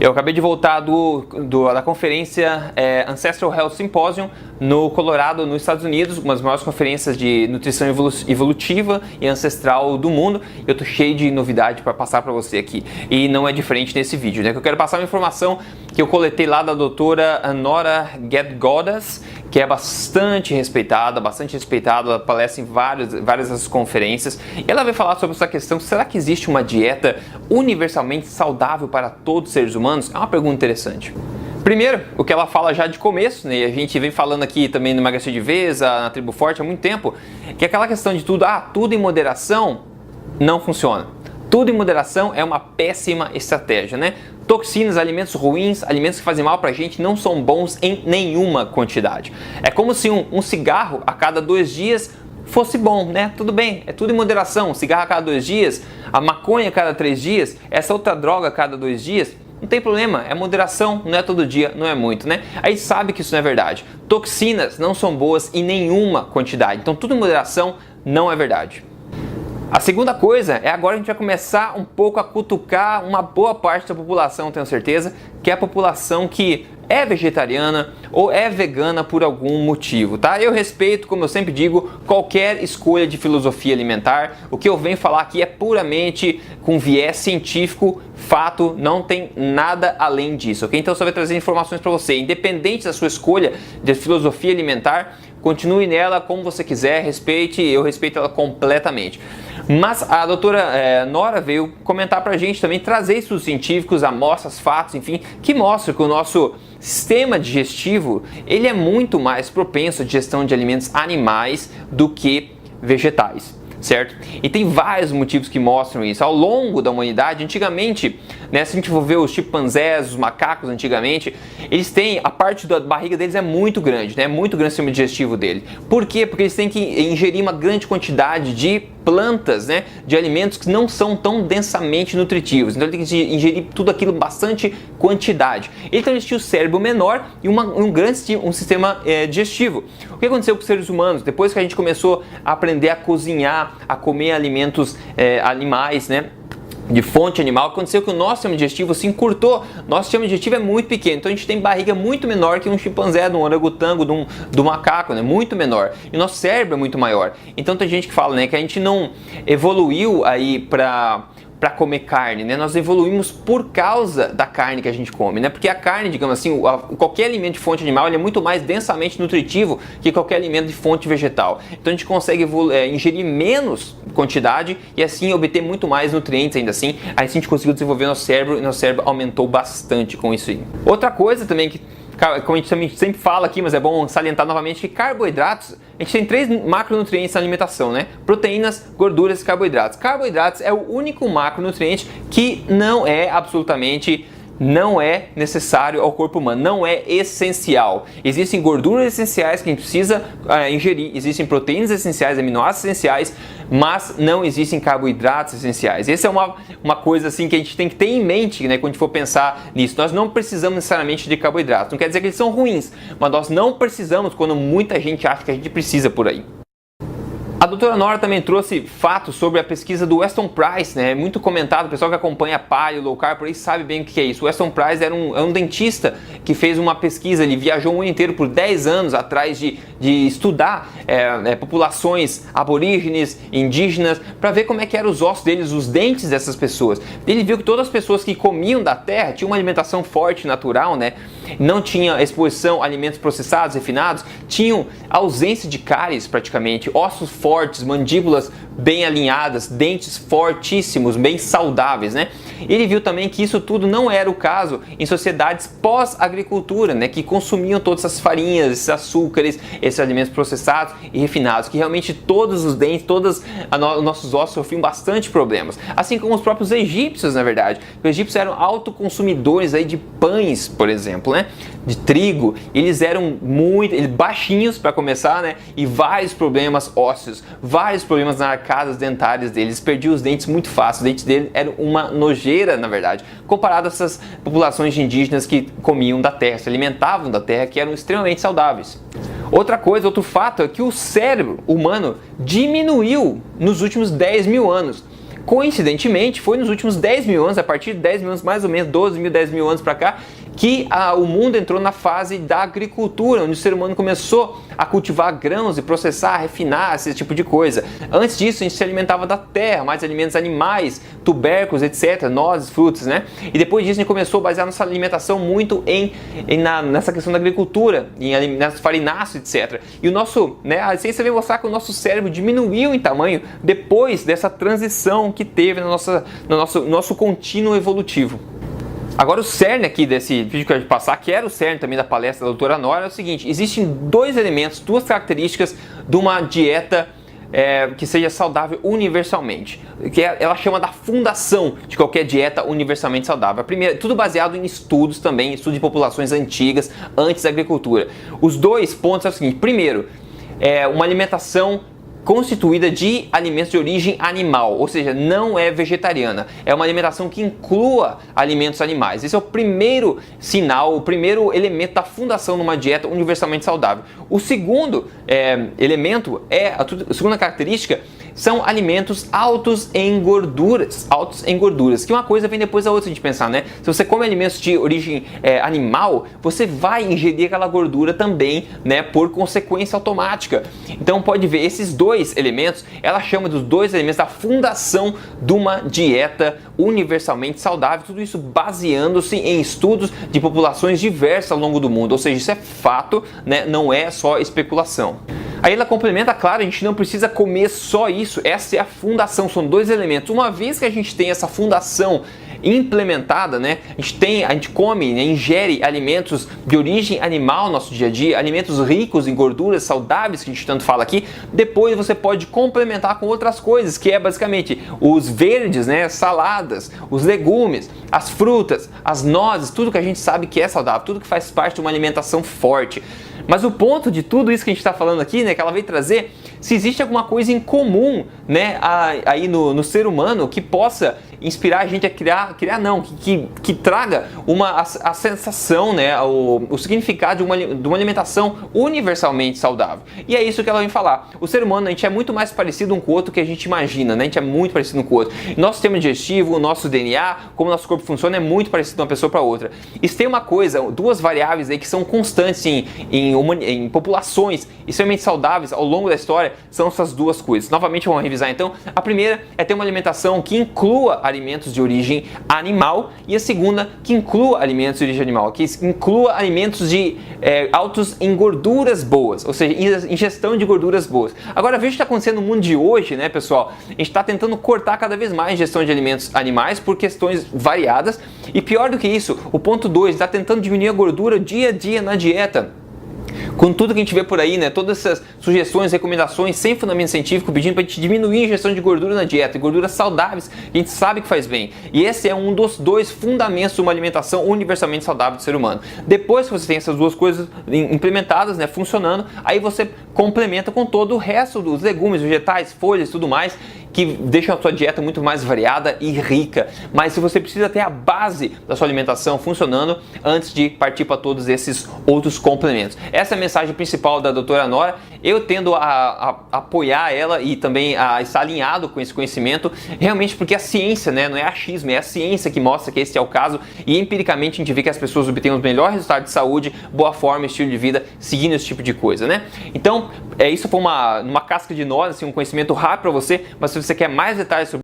Eu acabei de voltar da conferência Ancestral Health Symposium no Colorado, nos Estados Unidos, uma das maiores conferências de nutrição evolutiva e ancestral do mundo. Eu tô cheio de novidade para passar para você aqui e não é diferente nesse vídeo, né? Que eu quero passar uma informação que eu coletei lá da doutora Nora Gedgaudas, que é bastante respeitada, ela palestra em várias das conferências, e ela vai falar sobre essa questão: será que existe uma dieta universalmente saudável para todos os seres humanos? É uma pergunta interessante. Primeiro, o que ela fala já de começo, né, e a gente vem falando aqui também no Emagrecer de Vez, na Tribo Forte há muito tempo, que é aquela questão de tudo em moderação não funciona. Tudo em moderação é uma péssima estratégia, né? Toxinas, alimentos ruins, alimentos que fazem mal pra gente não são bons em nenhuma quantidade. É como se um cigarro a cada 2 dias fosse bom, né? Tudo bem, é tudo em moderação. Cigarro a cada 2 dias, a maconha a cada 3 dias, essa outra droga a cada 2 dias, não tem problema, é moderação, não é todo dia, não é muito, né? A gente sabe que isso não é verdade. Toxinas não são boas em nenhuma quantidade, então tudo em moderação não é verdade. A segunda coisa é, agora a gente vai começar um pouco a cutucar uma boa parte da população, tenho certeza, que é a população que é vegetariana ou é vegana por algum motivo, tá? Eu respeito, como eu sempre digo, qualquer escolha de filosofia alimentar. O que eu venho falar aqui é puramente com viés científico, fato, não tem nada além disso, ok? Então eu só vou trazer informações para você, independente da sua escolha de filosofia alimentar. Continue nela como você quiser, eu respeito ela completamente. Mas a doutora Nora veio comentar pra gente também, trazer estudos científicos, amostras, fatos, enfim, que mostram que o nosso sistema digestivo, ele é muito mais propenso à digestão de alimentos animais do que vegetais. Certo? E tem vários motivos que mostram isso. Ao longo da humanidade, antigamente, né, se a gente for ver os chimpanzés, os macacos antigamente, eles têm, a parte da barriga deles é muito grande, né? Muito grande o sistema digestivo dele. Por quê? Porque eles têm que ingerir uma grande quantidade de plantas, né, de alimentos que não são tão densamente nutritivos. Então ele tem que ingerir tudo aquilo em bastante quantidade. Então eles tinham o cérebro menor e um sistema digestivo. O que aconteceu com os seres humanos? Depois que a gente começou a aprender a cozinhar, a comer alimentos animais, né, de fonte animal, aconteceu que o nosso sistema digestivo se encurtou. Nosso sistema digestivo é muito pequeno, então a gente tem barriga muito menor que um chimpanzé, de um orangotango, do macaco, né? Muito menor. E o nosso cérebro é muito maior. Então tem gente que fala, né, que a gente não evoluiu aí para comer carne, né? Nós evoluímos por causa da carne que a gente come, né? Porque a carne, digamos assim, qualquer alimento de fonte animal, ele é muito mais densamente nutritivo que qualquer alimento de fonte vegetal. Então a gente consegue ingerir menos quantidade e assim obter muito mais nutrientes ainda assim. Aí a gente conseguiu desenvolver nosso cérebro e nosso cérebro aumentou bastante com isso aí. Outra coisa também que, como a gente também sempre fala aqui, mas é bom salientar novamente, que carboidratos, a gente tem 3 macronutrientes na alimentação, né? Proteínas, gorduras e carboidratos. Carboidratos é o único macronutriente que não é necessário ao corpo humano, não é essencial. Existem gorduras essenciais que a gente precisa ingerir, existem proteínas essenciais, aminoácidos essenciais, mas não existem carboidratos essenciais. Essa é uma coisa assim que a gente tem que ter em mente, né, quando a gente for pensar nisso. Nós não precisamos necessariamente de carboidratos, não quer dizer que eles são ruins, mas nós não precisamos quando muita gente acha que a gente precisa por aí. A doutora Nora também trouxe fatos sobre a pesquisa do Weston Price, né? Muito comentado, o pessoal que acompanha paleo, low carb, por aí sabe bem o que é isso. O Weston Price era um dentista que fez uma pesquisa, ele viajou o mundo inteiro por 10 anos atrás de estudar populações aborígenes, indígenas, para ver como é que eram os ossos deles, os dentes dessas pessoas. Ele viu que todas as pessoas que comiam da terra tinham uma alimentação forte, natural, né? Não tinha exposição a alimentos processados, refinados, tinham ausência de cáries praticamente, ossos fortes, mandíbulas bem alinhadas, dentes fortíssimos, bem saudáveis, né? Ele viu também que isso tudo não era o caso em sociedades pós-agricultura, né? Que consumiam todas essas farinhas, esses açúcares, esses alimentos processados e refinados, que realmente todos os dentes, todos os nossos ossos sofriam bastante problemas. Assim como os próprios egípcios, na verdade. Os egípcios eram autoconsumidores aí de pães, por exemplo, né? De trigo. Eles eram baixinhos para começar, né? E vários problemas ósseos, vários problemas nas arcadas dentárias deles, perdiam os dentes muito fácil. Os dentes deles eram uma nojeira, na verdade, comparado a essas populações de indígenas que comiam da terra, se alimentavam da terra, que eram extremamente saudáveis. Outro fato é que o cérebro humano diminuiu nos últimos 10 mil anos. Coincidentemente, foi nos últimos 10 mil anos, a partir de 10 mil anos, mais ou menos 12 mil, 10 mil anos para cá, que o mundo entrou na fase da agricultura, onde o ser humano começou a cultivar grãos e processar, refinar, esse tipo de coisa. Antes disso, a gente se alimentava da terra, mais alimentos animais, tubérculos, etc., nozes, frutos, né? E depois disso, a gente começou a basear nossa alimentação muito nessa questão da agricultura, nas farináceos, etc. E a ciência veio mostrar que o nosso cérebro diminuiu em tamanho depois dessa transição que teve no nosso contínuo evolutivo. Agora o cerne aqui desse vídeo que eu ia passar, que era o cerne também da palestra da doutora Nora, é o seguinte: existem dois elementos, duas características de uma dieta que seja saudável universalmente, que ela chama da fundação de qualquer dieta universalmente saudável. A primeira, tudo baseado em estudos também, estudos de populações antigas, antes da agricultura. Os dois pontos são o seguinte: primeiro, uma alimentação constituída de alimentos de origem animal, ou seja, não é vegetariana. É uma alimentação que inclua alimentos animais. Esse é o primeiro sinal, o primeiro elemento da fundação numa dieta universalmente saudável. O segundo elemento, a segunda característica, são alimentos altos em gorduras, que uma coisa vem depois da outra, a gente pensar, né? Se você come alimentos de origem animal, você vai ingerir aquela gordura também, né, por consequência automática. Então pode ver, esses dois elementos, ela chama dos dois elementos da fundação de uma dieta universalmente saudável, tudo isso baseando-se em estudos de populações diversas ao longo do mundo, ou seja, isso é fato, né? Não é só especulação. Aí ela complementa, claro, a gente não precisa comer só isso, essa é a fundação, são dois elementos. Uma vez que a gente tem essa fundação implementada, né, a gente come, né, ingere alimentos de origem animal no nosso dia a dia, alimentos ricos em gorduras saudáveis, que a gente tanto fala aqui, depois você pode complementar com outras coisas, que é basicamente os verdes, né, saladas, os legumes, as frutas, as nozes, tudo que a gente sabe que é saudável, tudo que faz parte de uma alimentação forte. Mas o ponto de tudo isso que a gente está falando aqui, né, que ela veio trazer, se existe alguma coisa em comum, né, aí no ser humano que possa inspirar a gente a que traga a sensação, né, o significado de uma alimentação universalmente saudável. E é isso que ela vem falar. O ser humano, a gente é muito mais parecido um com o outro do que a gente imagina, né? A gente é muito parecido um com o outro. Nosso sistema digestivo, o nosso DNA, como o nosso corpo funciona, é muito parecido de uma pessoa para outra. E se tem uma coisa, duas variáveis aí que são constantes em populações extremamente saudáveis ao longo da história, são essas duas coisas. Novamente vamos revisar então. A primeira é ter uma alimentação que inclua alimentos de origem animal, e a segunda que inclua alimentos de origem animal, que inclua alimentos altos em gorduras boas, ou seja, ingestão de gorduras boas. Agora veja o que está acontecendo no mundo de hoje, né, pessoal? A gente está tentando cortar cada vez mais a ingestão de alimentos animais por questões variadas, e pior do que isso, o ponto 2, está tentando diminuir a gordura dia a dia na dieta. Com tudo que a gente vê por aí, né, todas essas sugestões, recomendações sem fundamento científico pedindo para a gente diminuir a ingestão de gordura na dieta, gorduras saudáveis, que a gente sabe que faz bem. E esse é um dos dois fundamentos de uma alimentação universalmente saudável do ser humano. Depois que você tem essas duas coisas implementadas, né, funcionando, aí você complementa com todo o resto dos legumes, vegetais, folhas e tudo mais, que deixam a sua dieta muito mais variada e rica. Mas se você precisa ter a base da sua alimentação funcionando antes de partir para todos esses outros complementos. Essa é a mensagem principal da doutora Nora. Eu tendo a apoiar ela e também a estar alinhado com esse conhecimento, realmente porque a ciência, né, não é achismo, é a ciência que mostra que esse é o caso, e empiricamente a gente vê que as pessoas obtêm os melhores resultados de saúde, boa forma, estilo de vida, seguindo esse tipo de coisa, né? Então, isso foi uma casca de nós, assim, um conhecimento rápido para você, mas se você quer mais detalhes sobre